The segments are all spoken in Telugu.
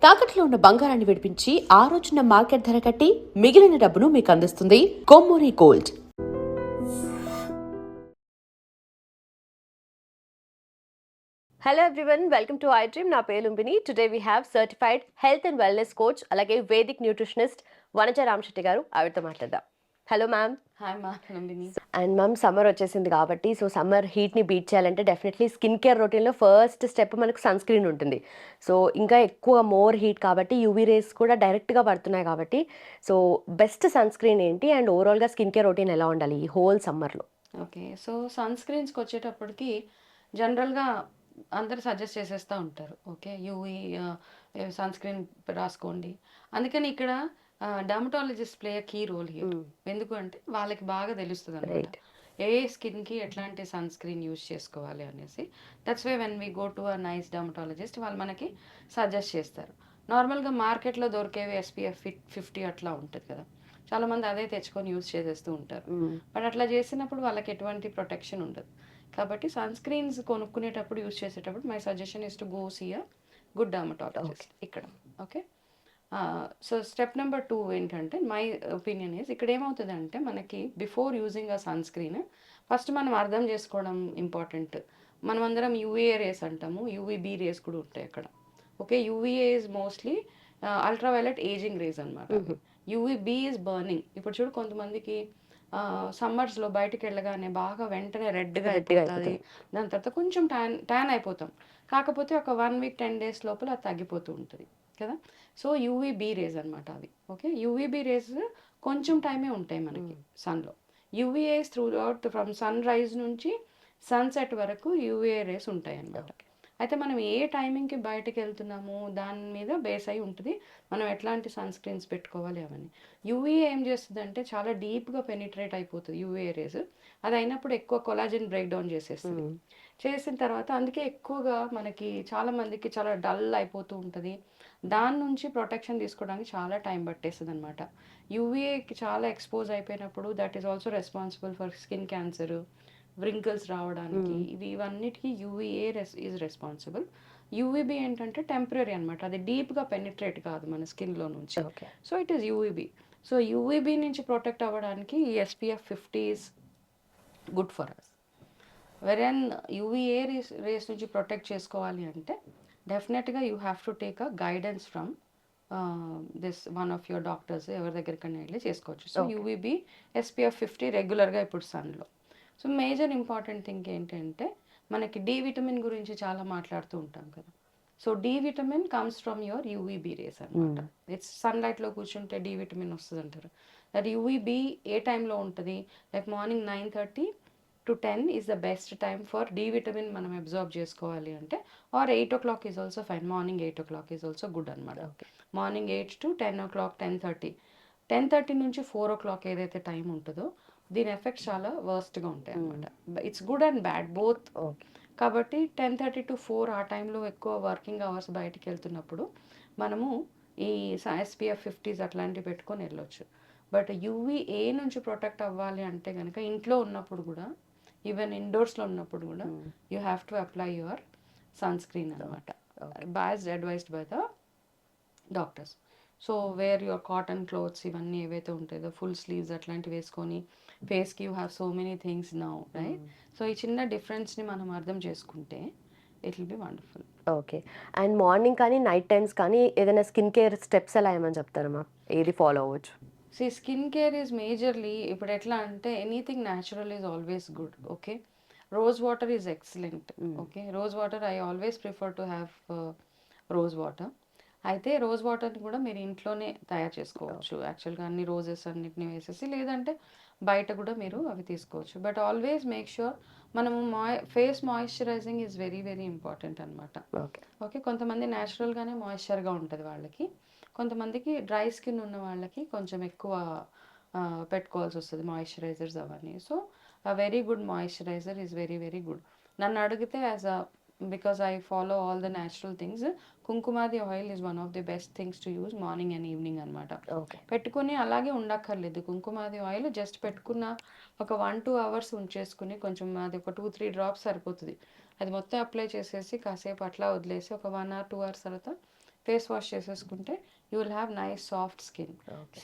తాకట్లో ఉన్న బంగారాన్ని విడిపించి ఆ రోజున మార్కెట్ ధర కట్టి మిగిలిన డబ్బును మీకు అందిస్తుంది Kommuri gold. Hello everyone, welcome to I dream. నా పేరు Lumbini. Today we have certified health and wellness coach, అలాగే వేదిక్ న్యూట్రిషనిస్ట్ వనజ రామశెట్టి గారు. ఆవిడతో మాట్లాడదాం. Hello ma'am. హాయ్ మా లుంబిని. అండ్ మ్యామ్, సమ్మర్ వచ్చేసింది కాబట్టి సమ్మర్ హీట్ని బీట్ చేయాలంటే డెఫినెట్లీ స్కిన్ కేర్ రొటీన్లో ఫస్ట్ స్టెప్ మనకు సన్ స్క్రీన్ ఉంటుంది. ఇంకా ఎక్కువ మోర్ హీట్ కాబట్టి యూవీ రేస్ కూడా డైరెక్ట్గా పడుతున్నాయి కాబట్టి బెస్ట్ సన్ స్క్రీన్ ఏంటి అండ్ ఓవరాల్గా స్కిన్ కేర్ రొటీన్ ఎలా ఉండాలి ఈ హోల్ సమ్మర్లో? ఓకే, సన్ స్క్రీన్స్కి వచ్చేటప్పటికి జనరల్గా అందరు సజెస్ట్ చేసేస్తూ ఉంటారు. ఓకే, యూవీ సన్ స్క్రీన్ రాసుకోండి. అందుకని ఇక్కడ dermatologist play key role here. ఎందుకు అంటే వాళ్ళకి బాగా తెలుస్తుంది అన్నమాట ఏ స్కిన్కి ఎట్లాంటి సన్ స్క్రీన్ యూజ్ చేసుకోవాలి అనేసి. That's why when we go to a nice dermatologist, వాళ్ళు మనకి సజెస్ట్ చేస్తారు. నార్మల్గా మార్కెట్లో దొరికేవి SPF 50 అట్లా ఉంటుంది కదా, చాలామంది అదే తెచ్చుకొని యూజ్ చేసేస్తూ ఉంటారు. బట్ అట్లా చేసినప్పుడు వాళ్ళకి ఎటువంటి ప్రొటెక్షన్ ఉండదు. కాబట్టి సన్ స్క్రీన్స్ కొనుక్కునేటప్పుడు యూజ్ చేసేటప్పుడు my suggestion is to go see a good dermatologist ఇక్కడ. ఓకే, స్టెప్ నెంబర్ 2 ఏంటంటే మై ఒపీనియన్ ఈజ్, ఇక్కడ ఏమవుతుందంటే మనకి before using a sunscreen first మనం అర్థం చేసుకోవడం ఇంపార్టెంట్. మనం అందరం UVA రేస్ అంటాము, UVB రేస్ కూడా ఉంటాయి అక్కడ. Okay, UVA is mostly ultraviolet ageing rays అనమాట. UVB is burning. ఇప్పుడు చూడు, కొంతమందికి సమ్మర్స్లో బయటకు వెళ్ళగానే బాగా వెంటనే రెడ్గా అయిపోతుంది, దాని తర్వాత కొంచెం ట్యాన్ అయిపోతాం. కాకపోతే ఒక 1 వీక్ 10 డేస్ లోపల అది తగ్గిపోతూ ఉంటుంది కదా. UVB రేస్ అనమాట అవి. ఓకే, UVB రేస్ కొంచెం టైమే ఉంటాయి మనకి సన్లో. UVA throughout from sunrise నుంచి సన్సెట్ వరకు UVA రేస్ ఉంటాయి అన్నమాట. అయితే మనం ఏ టైమింగ్కి బయటకు వెళ్తున్నాము దాని మీద బేస్ అయి ఉంటుంది మనం ఎట్లాంటి సన్ స్క్రీన్స్ పెట్టుకోవాలి అవన్నీ. UVA ఏం చేస్తుంది అంటే చాలా డీప్గా పెనిట్రేట్ అయిపోతుంది UVA రేస్. అది అయినప్పుడు ఎక్కువ కొలాజన్ బ్రేక్ డౌన్ చేసేస్తుంది. చేసిన తర్వాత అందుకే ఎక్కువగా మనకి చాలామందికి చాలా డల్ అయిపోతూ ఉంటుంది. దాని నుంచి ప్రొటెక్షన్ తీసుకోవడానికి చాలా టైం పట్టేస్తుంది అనమాట. UVAకి చాలా ఎక్స్పోజ్ అయిపోయినప్పుడు that is also responsible for skin cancer, wrinkles రావడానికి. ఇవన్నిటికీ UVA ఈజ్ రెస్పాన్సిబుల్. UVB ఏంటంటే టెంపరీ అనమాట, అది డీప్గా పెనిట్రేట్ కాదు మన స్కిన్లో నుంచి. It is UVB. UVB నుంచి ప్రొటెక్ట్ అవ్వడానికి ఈ SPF 50 is good for us. Whereas UVA rays నుంచి ప్రొటెక్ట్ చేసుకోవాలి అంటే డెఫినెట్గా you have to take a guidance from this one of your doctors, ఎవరి దగ్గరికైనా వెళ్ళి చేసుకోవచ్చు. UVB SPF 50 రెగ్యులర్గా ఇప్పుడు సన్లో. మేజర్ ఇంపార్టెంట్ థింగ్ ఏంటంటే మనకి D విటమిన్ గురించి చాలా మాట్లాడుతూ ఉంటాం కదా. D vitamin comes from your UVB rays అనమాట. ఇట్స్ సన్లైట్లో కూర్చుంటే D విటమిన్ వస్తుంది అంటారు. దట్ UVB ఏ టైంలో ఉంటుంది, like morning 9:30 to 10 is the best time for D vitamin మనం అబ్జార్బ్ చేసుకోవాలి అంటే. Or 8 o'clock is also fine. Morning 8 o'clock is also good అనమాట. మార్నింగ్ 8 to 10 o'clock, 10:30 నుంచి 4 o'clock ఏదైతే టైం ఉంటుందో దీని ఎఫెక్ట్స్ చాలా వర్స్ట్గా ఉంటాయి అనమాట. It's good and bad both. కాబట్టి 10:30 to 4 ఆ టైంలో ఎక్కువ వర్కింగ్ అవర్స్ బయటికి వెళ్తున్నప్పుడు మనము ఈ SPF 50s అట్లాంటివి పెట్టుకొని వెళ్ళొచ్చు. బట్ UVA నుంచి ప్రొటెక్ట్ అవ్వాలి అంటే కనుక ఇంట్లో ఉన్నప్పుడు కూడా, ఈవెన్ ఇండోర్స్లో ఉన్నప్పుడు కూడా you have to apply your sunscreen అనమాట, as advised by the doctors. Wear your cotton clothes ఇవన్నీ ఏవైతే ఉంటాయో ఫుల్ స్లీవ్స్ అట్లాంటివి వేసుకొని ఫేస్కి you have so many things now, right? ఈ చిన్న డిఫరెన్స్ని మనం అర్థం చేసుకుంటే it will be wonderful. Okay, and morning కానీ నైట్ టైమ్స్ కానీ ఏదైనా స్కిన్ కేర్ స్టెప్స్ ఎలా ఏమని చెప్తారమ్మా, ఏది ఫాలో అవ్వచ్చు? స్కిన్ కేర్ ఈజ్ మేజర్లీ ఇప్పుడు ఎట్లా అంటే anything natural is always good. Okay, rose water is excellent. Okay, rose water I always prefer to have rose water. అయితే రోజ్ వాటర్ని కూడా మీరు ఇంట్లోనే తయారు చేసుకోవచ్చు యాక్చువల్గా, అన్ని రోజెస్ అన్నిటిని వేసేసి, లేదంటే బయట కూడా మీరు అవి తీసుకోవచ్చు. బట్ ఆల్వేస్ మేక్ ష్యూర్ మనము face moisturising is very very important అనమాట. ఓకే, కొంతమంది న్యాచురల్గానే మాయిశ్చర్గా ఉంటుంది వాళ్ళకి, కొంతమందికి డ్రై స్కిన్ ఉన్న వాళ్ళకి కొంచెం ఎక్కువ పెట్టుకోవాల్సి వస్తుంది మాయిశ్చరైజర్స్ అవన్నీ. Very good moisturiser is very very good. నన్ను అడిగితే as a because I follow all the natural things, Kumkumadi oil is one of the best things to use morning and evening అనమాట. పెట్టుకుని అలాగే ఉండక్కర్లేదు, కుంకుమాది ఆయిల్ జస్ట్ పెట్టుకున్న ఒక 1-2 hours ఉంచేసుకుని కొంచెం అది ఒక 2-3 drops సరిపోతుంది. అది మొత్తం అప్లై చేసేసి కాసేపు అట్లా వదిలేసి ఒక 1 or 2 hours తర్వాత ఫేస్ వాష్ చేసేసుకుంటే you will have nice soft skin.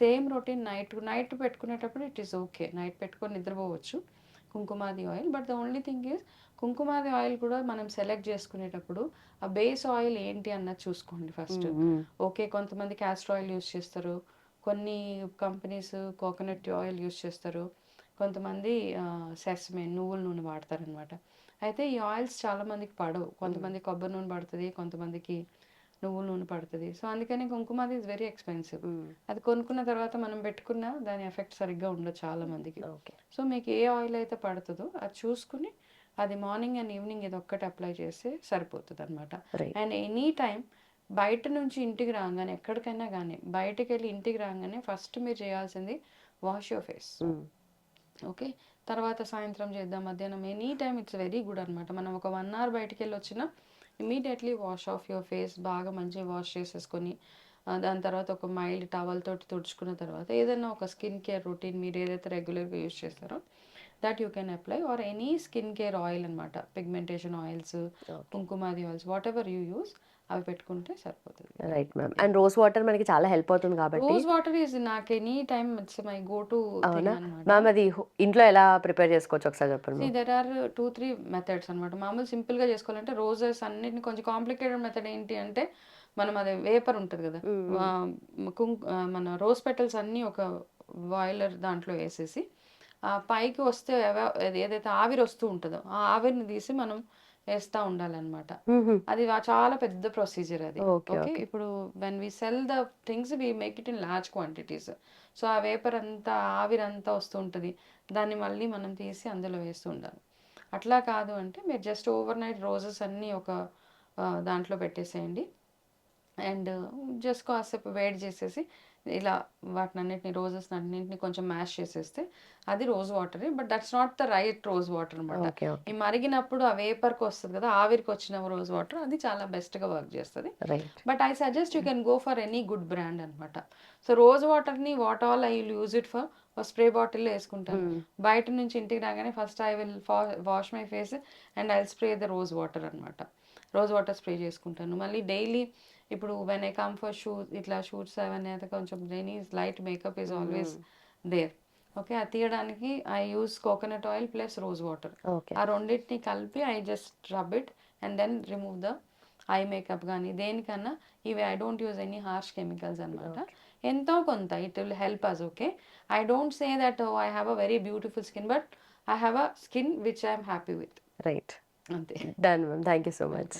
Same routine night పెట్టుకునేటప్పుడు ఇట్ ఈస్ ఓకే, నైట్ పెట్టుకొని నిద్రపోవచ్చు kumkumadi oil. But the only thing is kumkumadi oil కూడా మనం సెలెక్ట్ చేసుకునేటప్పుడు ఆ బేస్ ఆయిల్ ఏంటి అన్నది చూసుకోండి ఫస్ట్. ఓకే, కొంతమంది క్యాస్టర్ ఆయిల్ యూస్ చేస్తారు, కొన్ని కంపెనీస్ కోకోనట్ ఆయిల్ యూస్ చేస్తారు, కొంతమంది సెసమే నువ్వుల నూనె వాడతారనమాట. అయితే ఈ ఆయిల్స్ చాలా మందికి పడవు, కొంతమంది కొబ్బరి నూనె పడుతుంది, కొంతమందికి నువ్వుల నూనె పడుతుంది. సో అందుకని కుంకుమ ఈజ్ వెరీ ఎక్స్పెన్సివ్. అది కొనుక్కున్న తర్వాత మనం పెట్టుకున్న దాని ఎఫెక్ట్ సరిగ్గా ఉండదు చాలా మందికి. సో మీకు ఏ ఆయిల్ అయితే పడుతుందో అది చూసుకుని అది మార్నింగ్ అండ్ ఈవినింగ్ ఇది ఒక్కటి అప్లై చేస్తే సరిపోతుంది అనమాట. అండ్ ఎనీ టైం బయట నుంచి ఇంటికి రాగానే, ఎక్కడికైనా కానీ బయటకు వెళ్ళి ఇంటికి రాగానే ఫస్ట్ మీరు చేయాల్సింది వాష్ యువర్ ఫేస్. ఓకే, తర్వాత సాయంత్రం చేద్దాం, మధ్యాహ్నం, any time it's very good అనమాట. మనం ఒక 1 hour బయటికి వెళ్ళి వచ్చినా immediately wash of your face, బాగా మంచిగా వాష్ చేసేసుకొని దాని తర్వాత ఒక మైల్డ్ టవల్ తోటి తుడుచుకున్న తర్వాత ఏదైనా ఒక స్కిన్ కేర్ రొటీన్ మీరు ఏదైతే రెగ్యులర్గా యూజ్ చేస్తారో that you can apply, or any skin care oil అనమాట, pigmentation oils, kumkumadi oils, whatever you use, అవి పెట్టుకుంటే సరిపోతుంది. Right ma'am. And rose water మనకి చాలా హెల్ప్ అవుతుంది కాబట్టి రోజ్ వాటర్ ఈజ్ నాకు any time it's my go to thing అనమాట. మ్యామ్ అది ఇంట్లో ఎలా ప్రిపేర్ చేసుకోవచ్చు ఒకసారి చెప్పండి. దెర్ ఆర్ 2-3 మెథడ్స్ అనమాట. మామూలు సింపుల్గా చేసుకోవాలంటే రోజెస్ అన్నిటిని, కొంచెం కాంప్లికేటెడ్ మెథడ్ ఏంటి అంటే మనం అది వేపర్ ఉంటుంది కదా, మన రోజ్ పెటల్స్ అన్నీ ఒక బాయిలర్ దాంట్లో వేసేసి పైకి వస్తే ఏదైతే ఆవిరి వస్తూ ఉంటుందో ఆ ఆవిరిని తీసి మనం వేస్తూ ఉండాలన్నమాట. అది చాలా పెద్ద ప్రొసీజర్ అది. ఓకే, ఇప్పుడు when we cell the things we make it in large quantities. So ఆ వేపర్ అంతా ఆవిరి అంతా వస్తూ ఉంటుంది, దాన్ని మళ్ళీ మనం తీసి అందులో వేస్తూ ఉండాలి. అట్లా కాదు అంటే మీరు జస్ట్ ఓవర్ నైట్ రోజెస్ అన్నీ ఒక దాంట్లో పెట్టేసేయండి అండ్ జస్ట్ కాసేపు వేడి చేసేసి ఇలా వాటిని అన్నింటిని, రోజెస్ అన్నింటిని కొంచెం మ్యాష్ చేసేస్తే అది రోజ్ వాటరే. But that's not the right rose water అనమాట. ఈ మరిగినప్పుడు ఆ వేపర్కి వస్తుంది కదా, ఆవిరికి వచ్చిన రోజ్ వాటర్, అది చాలా బెస్ట్గా వర్క్ చేస్తుంది. But I suggest you can go for any good brand అనమాట. సో రోజ్ వాటర్ని what all I will use it for spray బాటిల్లో వేసుకుంటాను. బయట నుంచి ఇంటికి రాగానే first I will wash my face and I will spray the rose water అనమాట. రోజ్ వాటర్ స్ప్రే చేసుకుంటాను. మళ్ళీ డైలీ ఇప్పుడు when I come for shoot, ఇట్లా షూట్స్ అవన్నీ అయితే కొంచెం rainy light makeup is always there. Okay, అది తీయడానికి I use coconut oil plus rose water. ఆ రెండింటిని కలిపి I just rub it and then remove the eye makeup. కానీ దేనికన్నా ఇవి I don't use any harsh chemicals అనమాట. ఎంతో కొంత it will help us. Okay, I don't say that I have a very beautiful skin, but I have a skin which I'm happy with. Right, అంతే. Done ma'am, thank you so much.